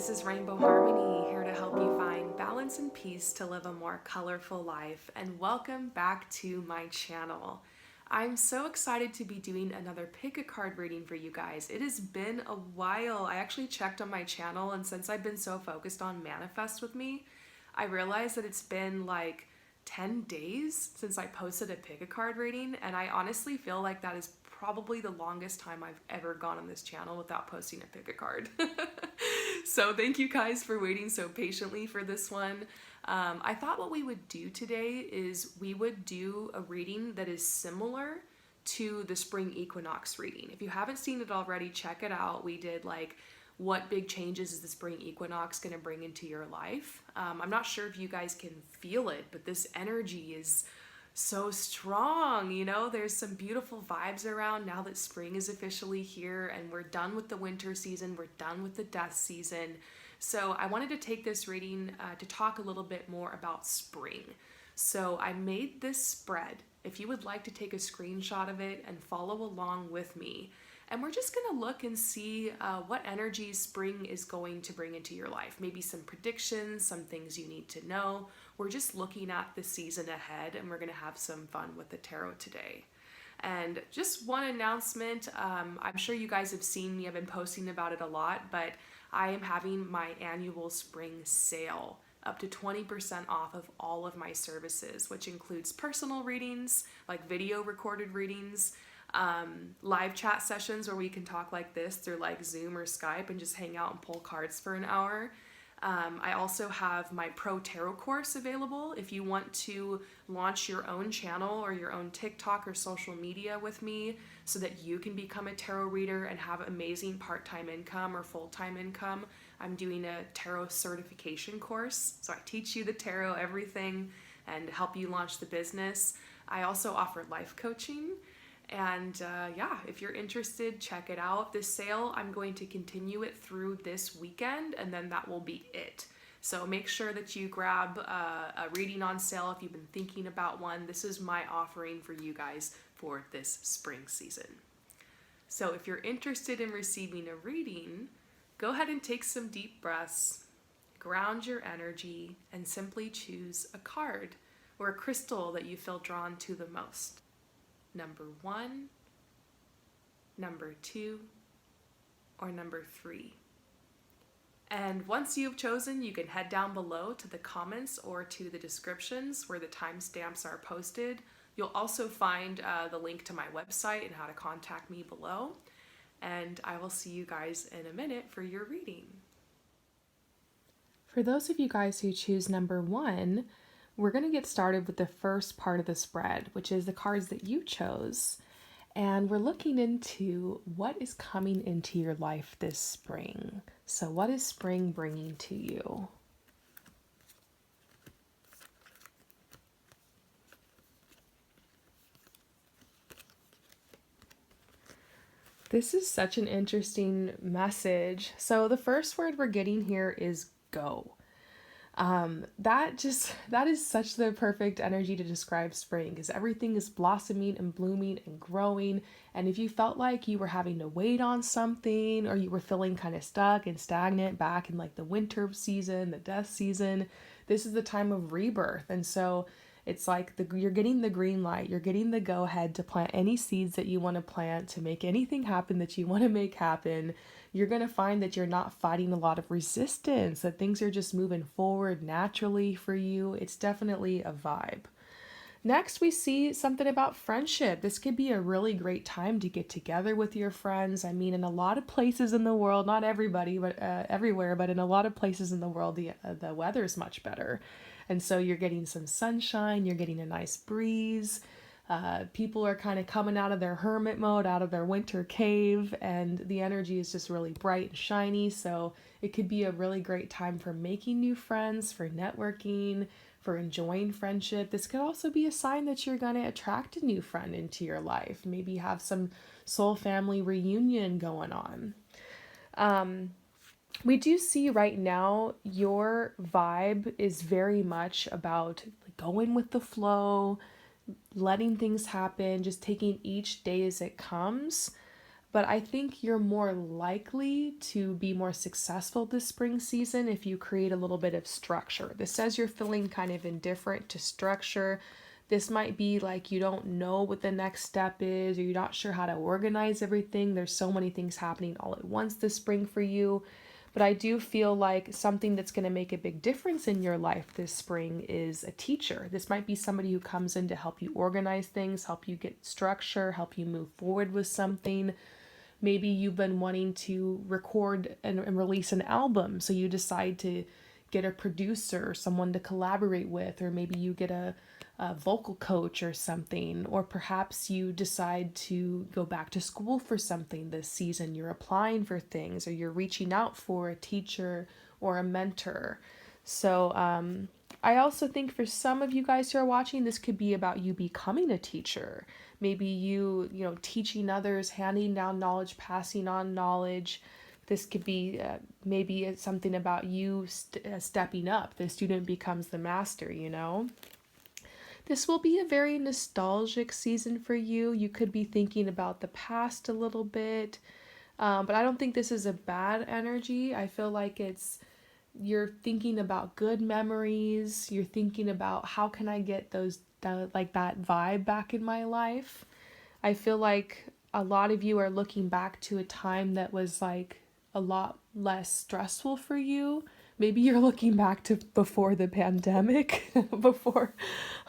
this is Rainbow Harmony here to help you find balance and peace to live a more colorful life. And welcome back to my channel. I'm so excited to be doing another pick a card reading for you guys. It has been a while. I actually checked on my channel, and since I've been so focused on Manifest with Me, I realized that it's been like 10 days since I posted a pick a card reading, and I honestly feel like that is probably the longest time I've ever gone on this channel without posting a pick a card. So thank you guys for waiting so patiently for this one. I thought what we would do today is we would do a reading that is similar to the spring equinox reading. If you haven't seen it already, check it out. We did like what big changes is the spring equinox going to bring into your life. I'm not sure if you guys can feel it, but this energy is so strong. You know, there's some beautiful vibes around now that spring is officially here and we're done with the winter season, we're done with the death season. So I wanted to take this reading to talk a little bit more about spring. So I made this spread. If you would like to take a screenshot of it and follow along with me, and we're just going to look and see what energy spring is going to bring into your life. Maybe some predictions, some things you need to know. We're just looking at the season ahead, and we're going to have some fun with the tarot today. And just one announcement, I'm sure you guys have seen me, I've been posting about it a lot, but I am having my annual spring sale, up to 20% off of all of my services, which includes personal readings, like video recorded readings, live chat sessions where we can talk like this through like Zoom or Skype and just hang out and pull cards for an hour. I also have my Pro Tarot course available if you want to launch your own channel or your own TikTok or social media with me so that you can become a tarot reader and have amazing part-time income or full-time income. I'm doing a tarot certification course, so I teach you the tarot, everything, and help you launch the business. I also offer life coaching. And yeah, if you're interested, check it out. This sale, I'm going to continue it through this weekend, and then that will be it. So make sure that you grab a reading on sale if you've been thinking about one. This is my offering for you guys for this spring season. So if you're interested in receiving a reading, go ahead and take some deep breaths, ground your energy, and simply choose a card or a crystal that you feel drawn to the most. Number 1, number 2, or number 3. And once you've chosen, you can head down below to the comments or to the descriptions where the timestamps are posted. You'll also find the link to my website and how to contact me below. And I will see you guys in a minute for your reading. For those of you guys who choose number 1, we're going to get started with the first part of the spread, which is the cards that you chose. And we're looking into what is coming into your life this spring. So what is spring bringing to you? This is such an interesting message. So the first word we're getting here is go. That is such the perfect energy to describe spring, because everything is blossoming and blooming and growing. And if you felt like you were having to wait on something, or you were feeling kind of stuck and stagnant back in like the winter season, the death season, this is the time of rebirth. And so it's like you're getting the green light, you're getting the go ahead to plant any seeds that you want to plant, to make anything happen that you want to make happen. You're going to find that you're not fighting a lot of resistance, that things are just moving forward naturally for you. It's definitely a vibe. Next, we see something about friendship. This could be a really great time to get together with your friends. I mean, in a lot of places in the world, not everybody, but everywhere, but in a lot of places in the world, the weather is much better. And so you're getting some sunshine, you're getting a nice breeze. People are kind of coming out of their hermit mode, out of their winter cave, and the energy is just really bright and shiny. So it could be a really great time for making new friends, for networking, for enjoying friendship. This could also be a sign that you're going to attract a new friend into your life. Maybe have some soul family reunion going on. We do see right now your vibe is very much about going with the flow, letting things happen, just taking each day as it comes. but I think you're more likely to be more successful this spring season if you create a little bit of structure. This says you're feeling kind of indifferent to structure. This might be like you don't know what the next step is, or you're not sure how to organize everything. There's so many things happening all at once this spring for you. But I do feel like something that's going to make a big difference in your life this spring is a teacher. This might be somebody who comes in to help you organize things, help you get structure, help you move forward with something. Maybe you've been wanting to record and release an album, so you decide to get a producer, someone to collaborate with, or maybe you get a vocal coach or something, or perhaps you decide to go back to school for something this season. You're applying for things, or you're reaching out for a teacher or a mentor. So I also think for some of you guys who are watching, this could be about you becoming a teacher. Maybe you teaching others, handing down knowledge, passing on knowledge. This could be maybe it's something about you stepping up. The student becomes the master, This will be a very nostalgic season for you. You could be thinking about the past a little bit, but I don't think this is a bad energy. I feel like you're thinking about good memories. You're thinking about how can I get that vibe back in my life. I feel like a lot of you are looking back to a time that was like a lot less stressful for you. Maybe you're looking back to before the pandemic, before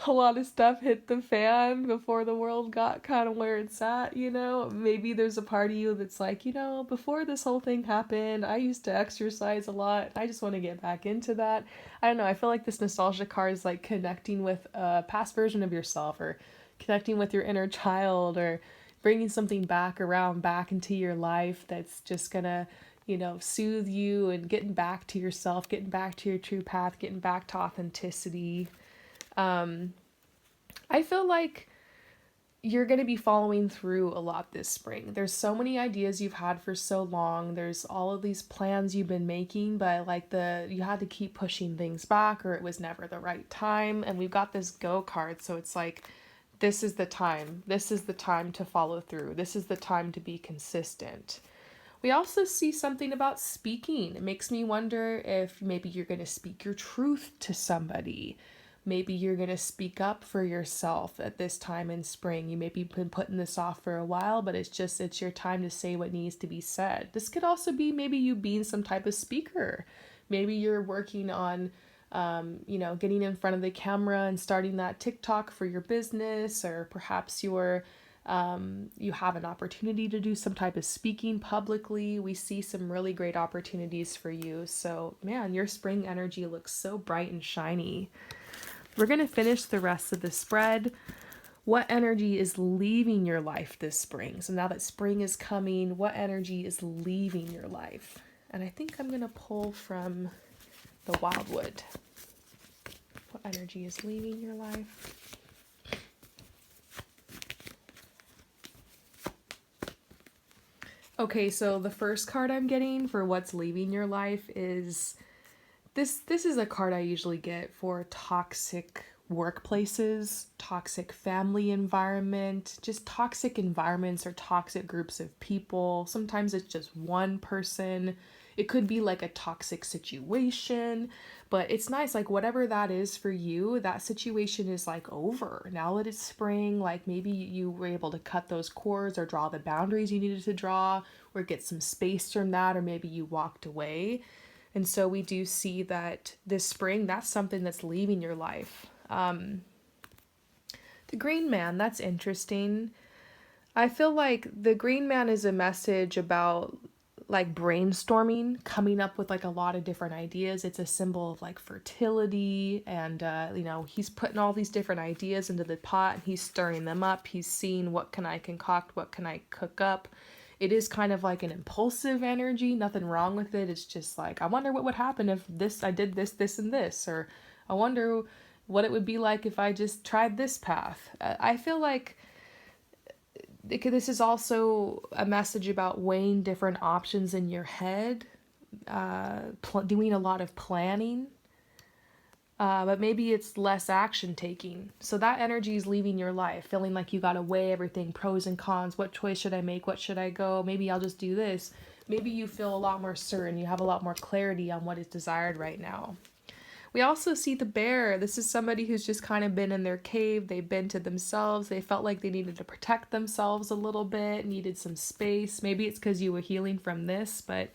a lot of stuff hit the fan, before the world got kind of where it's at, Maybe there's a part of you that's like, before this whole thing happened, I used to exercise a lot. I just want to get back into that. I don't know. I feel like this nostalgia card is like connecting with a past version of yourself, or connecting with your inner child, or bringing something back into your life that's just gonna soothe you, and getting back to yourself, getting back to your true path, getting back to authenticity. I feel like you're going to be following through a lot this spring. There's so many ideas you've had for so long. There's all of these plans you've been making, but you had to keep pushing things back, or it was never the right time. And we've got this go card. So it's like, this is the time. This is the time to follow through. This is the time to be consistent. We also see something about speaking. It makes me wonder if maybe you're going to speak your truth to somebody. Maybe you're going to speak up for yourself at this time in spring. You maybe been putting this off for a while, but it's your time to say what needs to be said. This could also be maybe you being some type of speaker. Maybe you're working on getting in front of the camera and starting that TikTok for your business, or perhaps you have an opportunity to do some type of speaking publicly. We see some really great opportunities for you. So, man, your spring energy looks so bright and shiny. We're going to finish the rest of the spread. What energy is leaving your life this spring? So now that spring is coming, what energy is leaving your life? And I think I'm going to pull from the Wildwood. What energy is leaving your life? Okay, so the first card I'm getting for what's leaving your life is this is a card I usually get for toxic workplaces, toxic family environment, just toxic environments or toxic groups of people. Sometimes it's just one person. It could be like a toxic situation, but it's nice. Like whatever that is for you, that situation is like over. Now that it's spring, like maybe you were able to cut those cords or draw the boundaries you needed to draw, or get some space from that, or maybe you walked away. And so we do see that this spring, that's something that's leaving your life. The Green Man, that's interesting. I feel like the Green Man is a message about like brainstorming, coming up with like a lot of different ideas. It's a symbol of like fertility, and he's putting all these different ideas into the pot and he's stirring them up. He's seeing what can I concoct, what can I cook up. It is kind of like an impulsive energy, nothing wrong with it. It's just like, I wonder what would happen if I did this, and this, or I wonder what it would be like if I just tried this path. I feel like this is also a message about weighing different options in your head, doing a lot of planning. but maybe it's less action taking. So that energy is leaving your life, feeling like you got to weigh everything, pros and cons. What choice should I make? What should I go? Maybe I'll just do this. Maybe you feel a lot more certain. You have a lot more clarity on what is desired right now. We also see the bear. This is somebody who's just kind of been in their cave. They've been to themselves. They felt like they needed to protect themselves a little bit, needed some space. Maybe it's because you were healing from this, but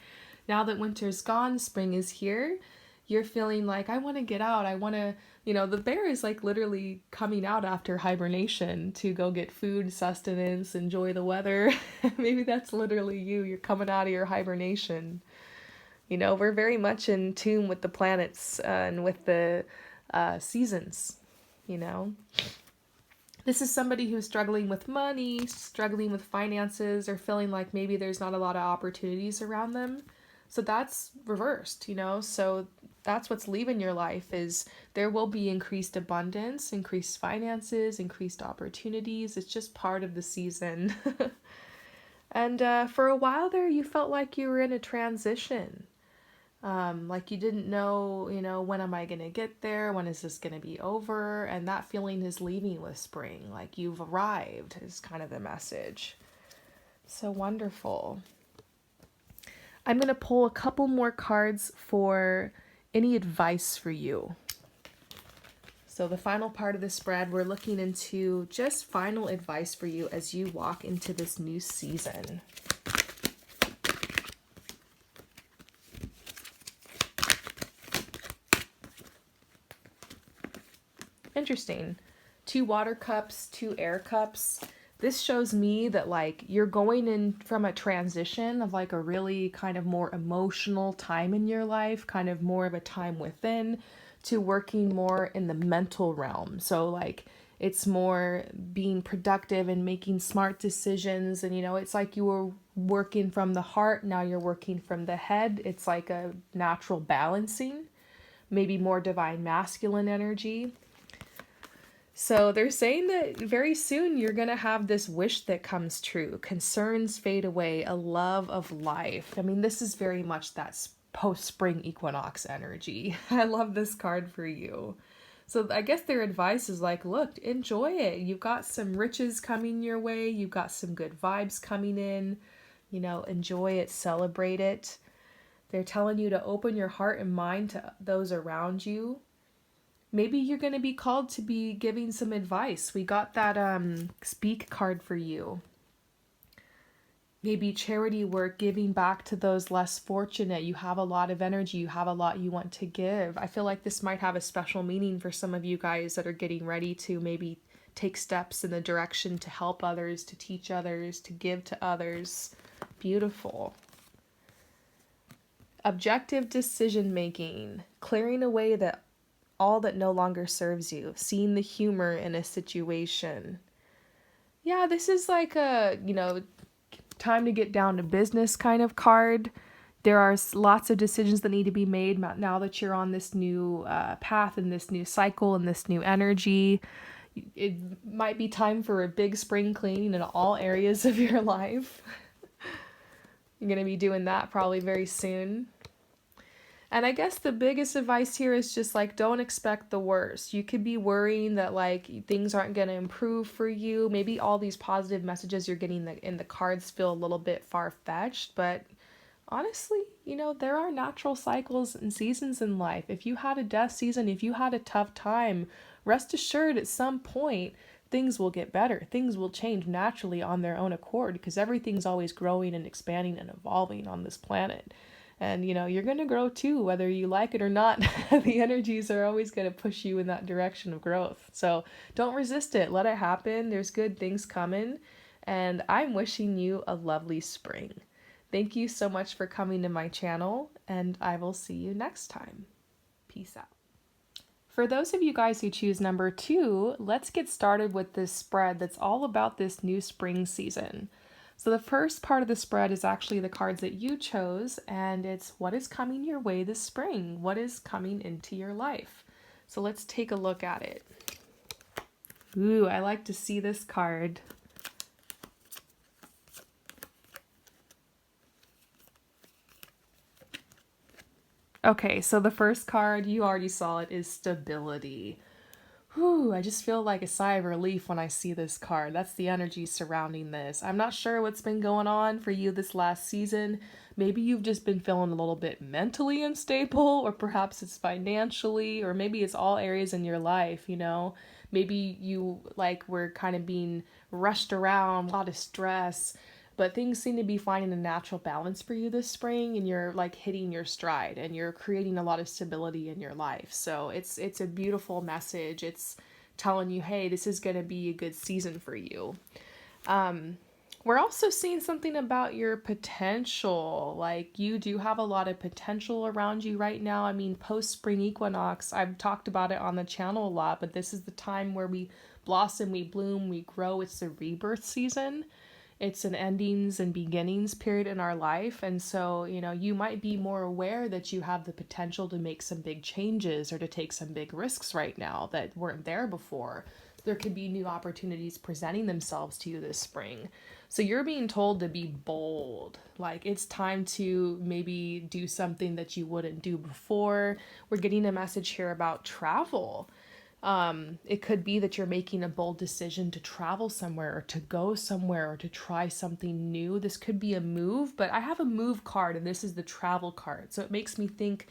now that winter's gone, spring is here, you're feeling like, I want to get out. I want to, the bear is like literally coming out after hibernation to go get food, sustenance, enjoy the weather. Maybe that's literally you. You're coming out of your hibernation. We're very much in tune with the planets and with the seasons, you know. This is somebody who's struggling with money, struggling with finances, or feeling like maybe there's not a lot of opportunities around them. So that's reversed, So that's what's leaving your life is there will be increased abundance, increased finances, increased opportunities. It's just part of the season. And for a while there, you felt like you were in a transition. Like you didn't know, when am I going to get there? When is this going to be over? And that feeling is leaving with spring. Like you've arrived is kind of the message. So wonderful. I'm going to pull a couple more cards for any advice for you. So the final part of the spread, we're looking into just final advice for you as you walk into this new season. Interesting. 2 water cups, 2 air cups. This shows me that like you're going in from a transition of like a really kind of more emotional time in your life, kind of more of a time within, to working more in the mental realm. So like it's more being productive and making smart decisions. And it's like you were working from the heart, now you're working from the head. It's like a natural balancing, maybe more divine masculine energy. So they're saying that very soon you're going to have this wish that comes true. Concerns fade away, a love of life. I mean, this is very much that post-spring equinox energy. I love this card for you. So I guess their advice is like, look, enjoy it. You've got some riches coming your way. You've got some good vibes coming in. Enjoy it, celebrate it. They're telling you to open your heart and mind to those around you. Maybe you're going to be called to be giving some advice. We got that speak card for you. Maybe charity work, giving back to those less fortunate. You have a lot of energy. You have a lot you want to give. I feel like this might have a special meaning for some of you guys that are getting ready to maybe take steps in the direction to help others, to teach others, to give to others. Beautiful. Objective decision making, clearing away all that no longer serves you, seeing the humor in a situation. Yeah, this is like a, time to get down to business kind of card. There are lots of decisions that need to be made now that you're on this new path and this new cycle and this new energy. It might be time for a big spring cleaning in all areas of your life. You're going to be doing that probably very soon. And I guess the biggest advice here is just like, don't expect the worst. You could be worrying that like things aren't going to improve for you. Maybe all these positive messages you're getting in the cards feel a little bit far-fetched, but honestly, there are natural cycles and seasons in life. If you had a death season, if you had a tough time, rest assured at some point things will get better. Things will change naturally on their own accord because everything's always growing and expanding and evolving on this planet. And, you're going to grow too, whether you like it or not. The energies are always going to push you in that direction of growth. So don't resist it. Let it happen. There's good things coming. And I'm wishing you a lovely spring. Thank you so much for coming to my channel, and I will see you next time. Peace out. For those of you guys who choose number 2, let's get started with this spread that's all about this new spring season. So the first part of the spread is actually the cards that you chose, and it's what is coming your way this spring? What is coming into your life? So let's take a look at it. Ooh, I like to see this card. Okay, so the first card, you already saw it, is stability. Whew, I just feel like a sigh of relief when I see this card. That's the energy surrounding this. I'm not sure what's been going on for you this last season. Maybe you've just been feeling a little bit mentally unstable, or perhaps it's financially, or maybe it's all areas in your life, you know? Maybe you like were kind of being rushed around, a lot of stress, but things seem to be finding a natural balance for you this spring, and you're like hitting your stride and you're creating a lot of stability in your life. So it's a beautiful message. It's telling you, hey, this is going to be a good season for you. We're also seeing something about your potential. Like, you do have a lot of potential around you right now. I mean, post spring equinox, I've talked about it on the channel a lot, but this is the time where we blossom, we bloom, we grow. It's the rebirth season. It's an endings and beginnings period in our life. And so, you know, you might be more aware that you have the potential to make some big changes or to take some big risks right now that weren't there before. There could be new opportunities presenting themselves to you this spring. So you're being told to be bold. Like, it's time to maybe do something that you wouldn't do before. We're getting a message here about travel. It could be that you're making a bold decision to travel somewhere or to go somewhere or to try something new. This could be a move, but I have a move card and this is the travel card. So it makes me think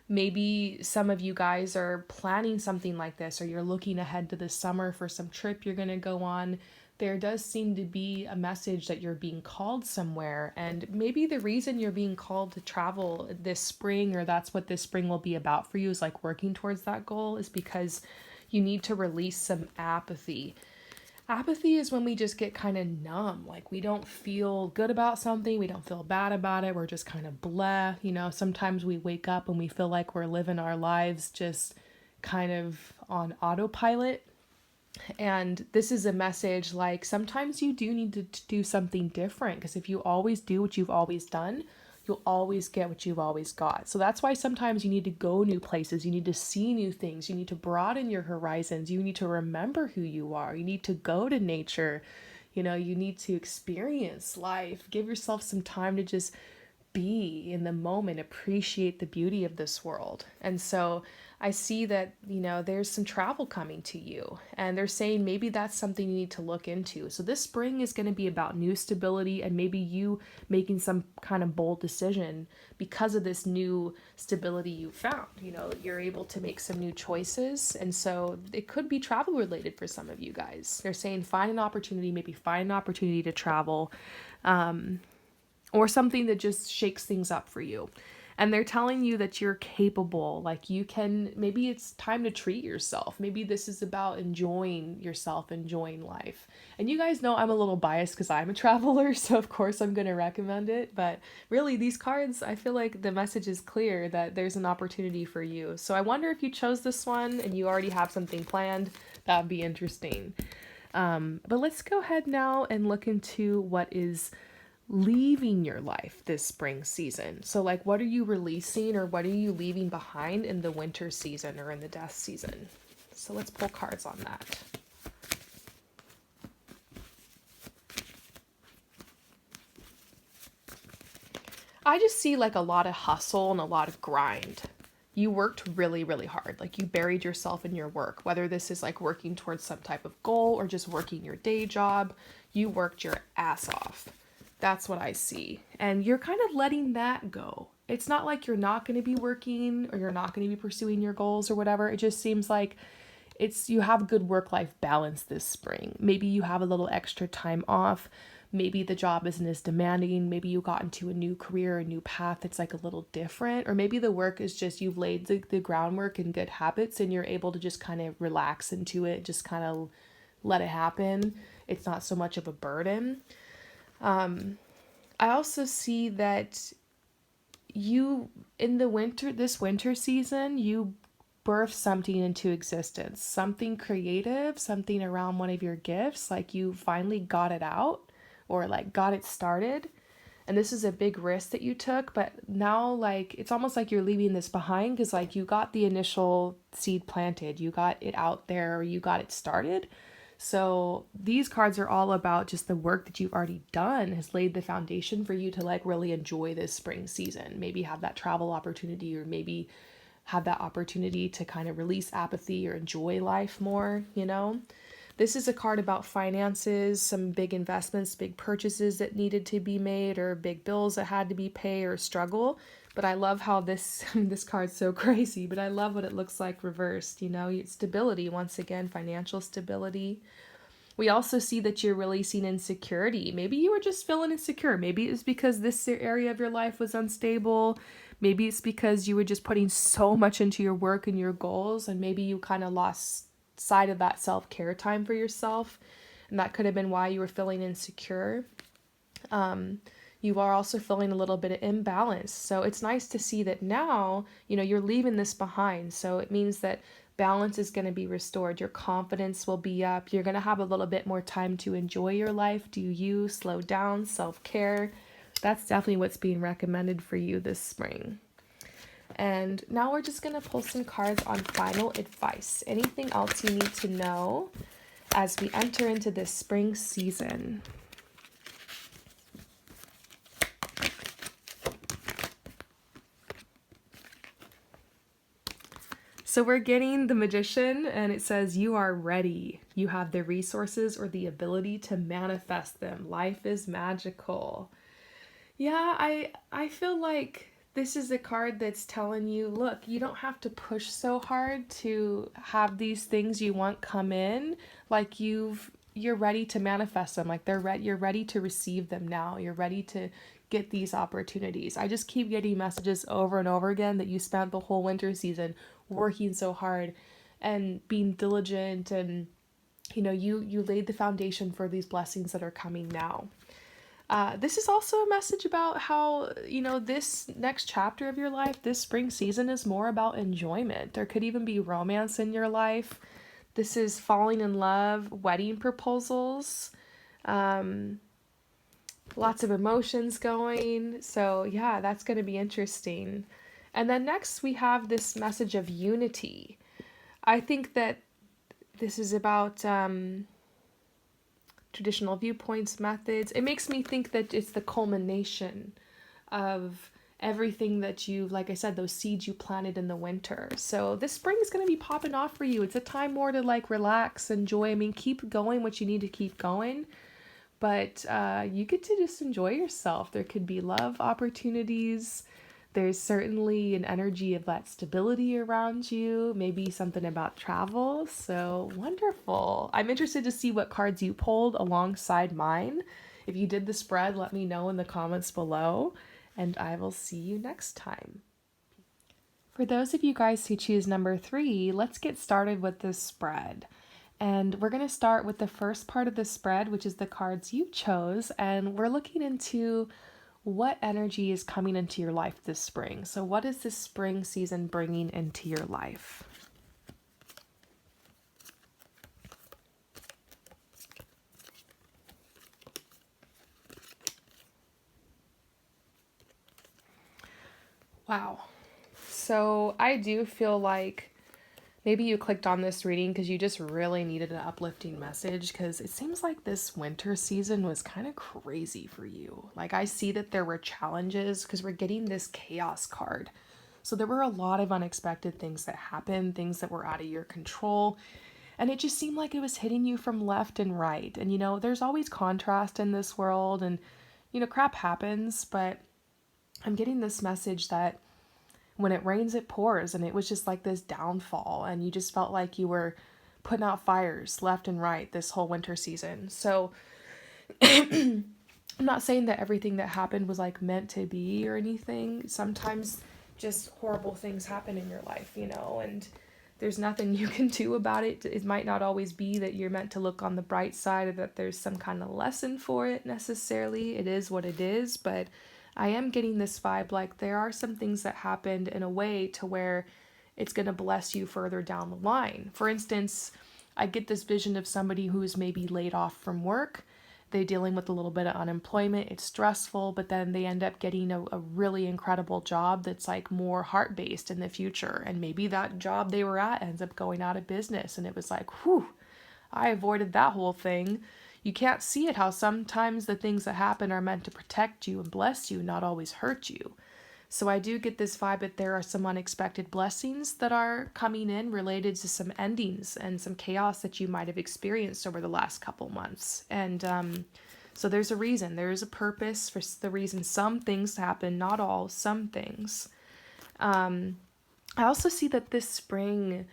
maybe some of you guys are planning something like this, or you're looking ahead to the summer for some trip you're going to go on. There does seem to be a message that you're being called somewhere, and maybe the reason you're being called to travel this spring, or that's what this spring will be about for you, is like working towards that goal, is because you need to release some apathy. Apathy is when we just get kind of numb. Like, we don't feel good about something, we don't feel bad about it, we're just kind of blah. You know, sometimes we wake up and we feel like we're living our lives just kind of on autopilot. And this is a message like sometimes you do need to do something different, because if you always do what you've always done, you'll always get what you've always got. So that's why sometimes you need to go new places, you need to see new things, you need to broaden your horizons, you need to remember who you are, you need to go to nature, you know, you need to experience life, give yourself some time to just be in the moment, appreciate the beauty of this world. And so I see that, you know, there's some travel coming to you, and they're saying maybe that's something you need to look into. So this spring is going to be about new stability and maybe you making some kind of bold decision because of this new stability you found. You know, you're able to make some new choices. And so it could be travel related for some of you guys. They're saying find an opportunity, maybe find an opportunity to travel. Or something that just shakes things up for you. And they're telling you that you're capable, like you can, maybe it's time to treat yourself. Maybe this is about enjoying yourself, enjoying life. And you guys know I'm a little biased because I'm a traveler, so of course I'm going to recommend it. But really, these cards, I feel like the message is clear that there's an opportunity for you. So I wonder if you chose this one and you already have something planned, that would be interesting. But let's go ahead now and look into what is leaving your life this spring season. So like, what are you releasing or what are you leaving behind in the winter season or in the death season? So let's pull cards on that. I just see like a lot of hustle and a lot of grind. You worked really, really hard. Like, you buried yourself in your work, whether this is like working towards some type of goal or just working your day job. You worked your ass off. That's what I see. And you're kind of letting that go. It's not like you're not going to be working or you're not going to be pursuing your goals or whatever. It just seems like you have good work-life balance this spring. Maybe you have a little extra time off. Maybe the job isn't as demanding. Maybe you got into a new career, a new path that's like a little different. Or maybe the work is just you've laid the groundwork and good habits and you're able to just kind of relax into it, just kind of let it happen. It's not so much of a burden. I also see that you, in this winter season, you birth something into existence, something creative, something around one of your gifts, like you finally got it out or like got it started. And this is a big risk that you took, but now like it's almost like you're leaving this behind because like you got the initial seed planted, you got it out there, you got it started. So these cards are all about just the work that you've already done has laid the foundation for you to like really enjoy this spring season. Maybe have that travel opportunity, or maybe have that opportunity to kind of release apathy or enjoy life more, you know? This is a card about finances, some big investments, big purchases that needed to be made, or big bills that had to be paid, or struggle. But I love how this this card's so crazy, but I love what it looks like reversed, you know? Stability, once again, financial stability. We also see that you're releasing insecurity. Maybe you were just feeling insecure. Maybe it was because this area of your life was unstable. Maybe it's because you were just putting so much into your work and your goals, and maybe you kind of lost sight of that self-care time for yourself. And that could have been why you were feeling insecure. You are also feeling a little bit of imbalance. So it's nice to see that now, you know, you're leaving this behind. So it means that balance is going to be restored. Your confidence will be up. You're going to have a little bit more time to enjoy your life. Do you slow down, self-care? That's definitely what's being recommended for you this spring. And now we're just going to pull some cards on final advice. Anything else you need to know as we enter into this spring season? So we're getting the Magician, and it says you are ready. You have the resources or the ability to manifest them. Life is magical. Yeah, I feel like this is a card that's telling you, look, you don't have to push so hard to have these things you want come in. Like you're ready to manifest them. Like you're ready to receive them now. You're ready to get these opportunities. I just keep getting messages over and over again that you spent the whole winter season working so hard and being diligent, and you know, you laid the foundation for these blessings that are coming now. This is also a message about how, you know, this next chapter of your life, this spring season, is more about enjoyment. There could even be romance in your life. This is falling in love, wedding proposals, lots of emotions going. So yeah, that's going to be interesting. And then next we have this message of unity. I think that this is about traditional viewpoints, methods. It makes me think that it's the culmination of everything that you, like I said, those seeds you planted in the winter. So this spring is going to be popping off for you. It's a time more to like relax, enjoy. I mean, keep going what you need to keep going, but you get to just enjoy yourself. There could be love opportunities. There's certainly an energy of that stability around you, maybe something about travel. So wonderful. I'm interested to see what cards you pulled alongside mine. If you did the spread, let me know in the comments below, and I will see you next time. For those of you guys who choose number 3, let's get started with this spread. And we're going to start with the first part of the spread, which is the cards you chose, and we're looking into what energy is coming into your life this spring. So what is this spring season bringing into your life? Wow. So I do feel like maybe you clicked on this reading because you just really needed an uplifting message, because it seems like this winter season was kind of crazy for you. Like I see that there were challenges because we're getting this chaos card. So there were a lot of unexpected things that happened, things that were out of your control. And it just seemed like it was hitting you from left and right. And you know, there's always contrast in this world, and you know, crap happens, but I'm getting this message that when it rains, it pours, and it was just like this downfall, and you just felt like you were putting out fires left and right this whole winter season. So I'm not saying that everything that happened was like meant to be or anything. Sometimes just horrible things happen in your life, you know, and there's nothing you can do about it. It might not always be that you're meant to look on the bright side, or that there's some kind of lesson for it necessarily. It is what it is, but I am getting this vibe like there are some things that happened in a way to where it's going to bless you further down the line. For instance, I get this vision of somebody who's maybe laid off from work. They're dealing with a little bit of unemployment. It's stressful, but then they end up getting a really incredible job that's like more heart-based in the future. And maybe that job they were at ends up going out of business. And it was like, whew, I avoided that whole thing. You can't see it how sometimes the things that happen are meant to protect you and bless you, not always hurt you. So I do get this vibe that there are some unexpected blessings that are coming in related to some endings and some chaos that you might have experienced over the last couple months. And so there's a reason, there's a purpose for the reason some things happen, not all, some things. I also see that this spring,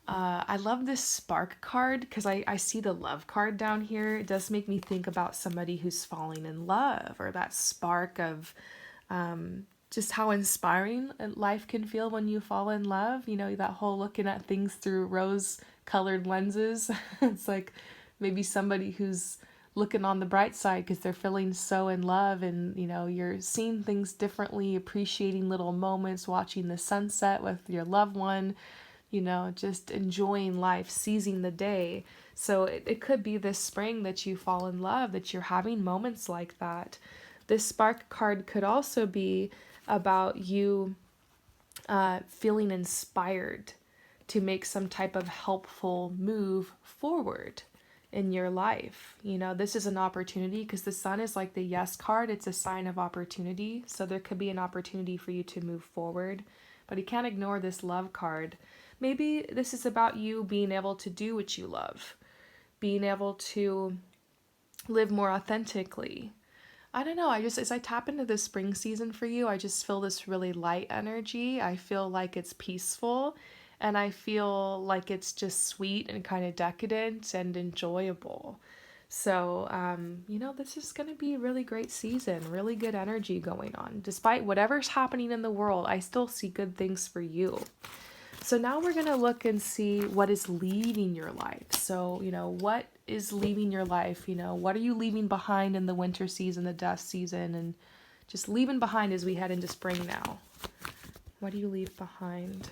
I love this spark card because I see the love card down here. It does make me think about somebody who's falling in love, or that spark of just how inspiring life can feel when you fall in love. You know, that whole looking at things through rose colored lenses. It's like maybe somebody who's looking on the bright side because they're feeling so in love, and you know, you're seeing things differently, appreciating little moments, watching the sunset with your loved one, you know, just enjoying life, seizing the day. So it could be this spring that you fall in love, that you're having moments like that. This spark card could also be about you feeling inspired to make some type of helpful move forward in your life. You know, this is an opportunity because the sun is like the yes card. It's a sign of opportunity. So there could be an opportunity for you to move forward, but you can't ignore this love card. Maybe this is about you being able to do what you love, being able to live more authentically. I don't know. As I tap into this spring season for you, I just feel this really light energy. I feel like it's peaceful, and I feel like it's just sweet and kind of decadent and enjoyable. So, you know, this is going to be a really great season, really good energy going on. Despite whatever's happening in the world, I still see good things for you. So now we're going to look and see what is leaving your life. So, you know, what is leaving your life? You know, what are you leaving behind in the winter season, the death season, and just leaving behind as we head into spring now? What do you leave behind?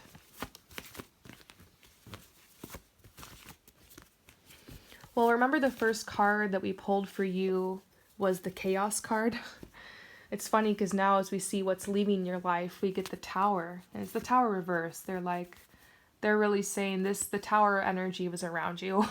Well, remember the first card that we pulled for you was the Chaos card? It's funny because now as we see what's leaving your life, we get the Tower. And it's the Tower reverse. They're really saying this, the Tower energy was around you.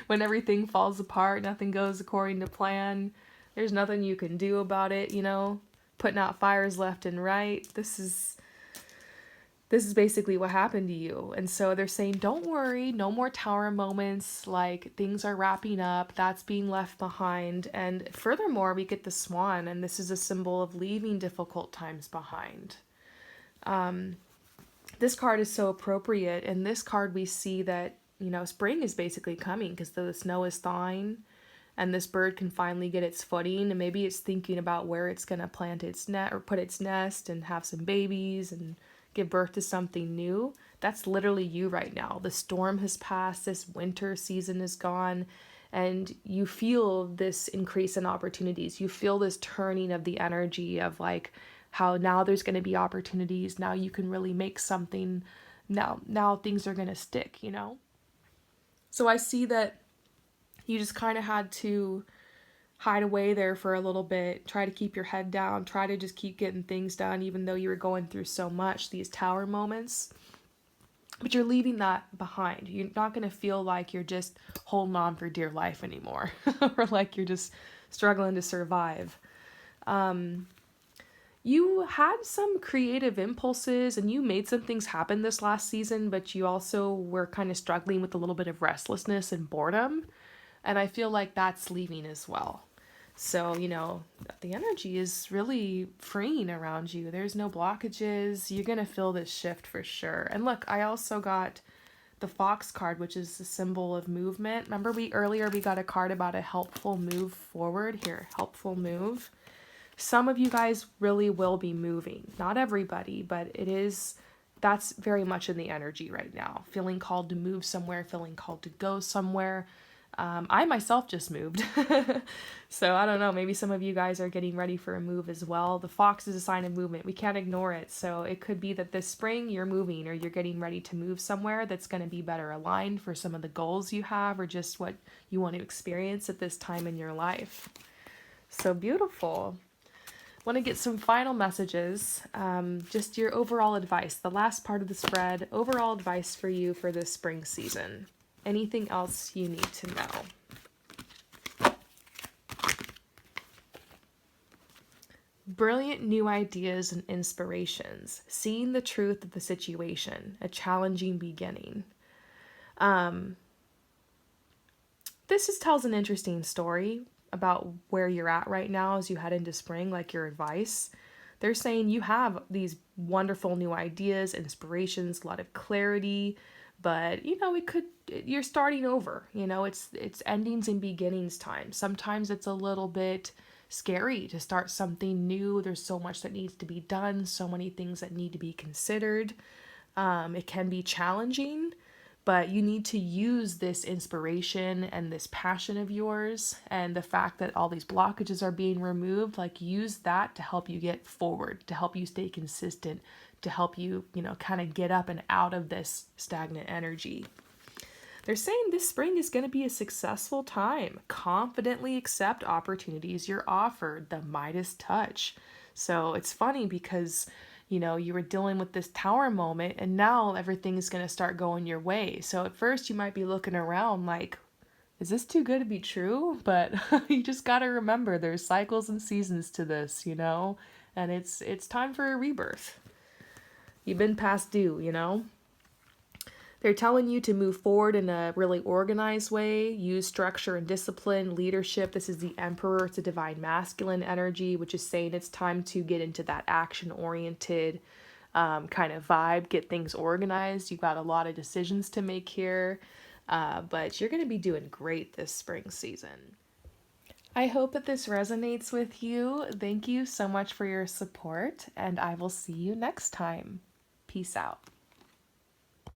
When everything falls apart, nothing goes according to plan, there's nothing you can do about it, you know? Putting out fires left and right. This is basically what happened to you. And so they're saying, don't worry, no more Tower moments, like things are wrapping up, that's being left behind. And furthermore, we get the Swan, and this is a symbol of leaving difficult times behind. This card is so appropriate. In this card, we see that, you know, spring is basically coming because the snow is thawing and this bird can finally get its footing, and maybe it's thinking about where it's going to plant its net or put its nest and have some babies and give birth to something new. That's literally you right now. The storm has passed, this winter season is gone, and you feel this increase in opportunities. You feel this turning of the energy of like how now there's going to be opportunities. Now you can really make something. Now things are going to stick, you know? So I see that you just kind of had to hide away there for a little bit, try to keep your head down, try to just keep getting things done, even though you were going through so much, these Tower moments. But you're leaving that behind. You're not going to feel like you're just holding on for dear life anymore, or like you're just struggling to survive. You had some creative impulses and you made some things happen this last season, but you also were kind of struggling with a little bit of restlessness and boredom. And I feel like that's leaving as well. So, you know, the energy is really freeing around you. There's no blockages. You're going to feel this shift for sure. And look, I also got the Fox card, which is the symbol of movement. Remember earlier we got a card about a helpful move forward? Here, helpful move. Some of you guys really will be moving. Not everybody, but that's very much in the energy right now. Feeling called to move somewhere, feeling called to go somewhere. I myself just moved. So I don't know, maybe some of you guys are getting ready for a move as well. The fox is a sign of movement. We can't ignore it. So it could be that this spring you're moving or you're getting ready to move somewhere that's going to be better aligned for some of the goals you have or just what you want to experience at this time in your life. So beautiful. Want to get some final messages, just your overall advice, the last part of the spread, overall advice for you for this spring season. Anything else you need to know? Brilliant new ideas and inspirations. Seeing the truth of the situation. A challenging beginning. This just tells an interesting story about where you're at right now as you head into spring, like your advice. They're saying you have these wonderful new ideas, inspirations, a lot of clarity, but you're starting over. It's endings and beginnings time. Sometimes it's a little bit scary to start something new. There's so much that needs to be done, so many things that need to be considered. It can be challenging, but you need to use this inspiration and this passion of yours and the fact that all these blockages are being removed, like use that to help you get forward, to help you stay consistent, to help you, kind of get up and out of this stagnant energy. They're saying this spring is going to be a successful time. Confidently accept opportunities you're offered, the Midas touch. So it's funny because you were dealing with this tower moment and now everything is going to start going your way. So at first you might be looking around like, is this too good to be true? But you just got to remember there's cycles and seasons to this, and it's time for a rebirth. You've been past due. They're telling you to move forward in a really organized way, use structure and discipline, leadership. This is the Emperor. It's a divine masculine energy, which is saying it's time to get into that action-oriented kind of vibe, get things organized. You've got a lot of decisions to make here, but you're going to be doing great this spring season. I hope that this resonates with you. Thank you so much for your support, and I will see you next time. Peace out.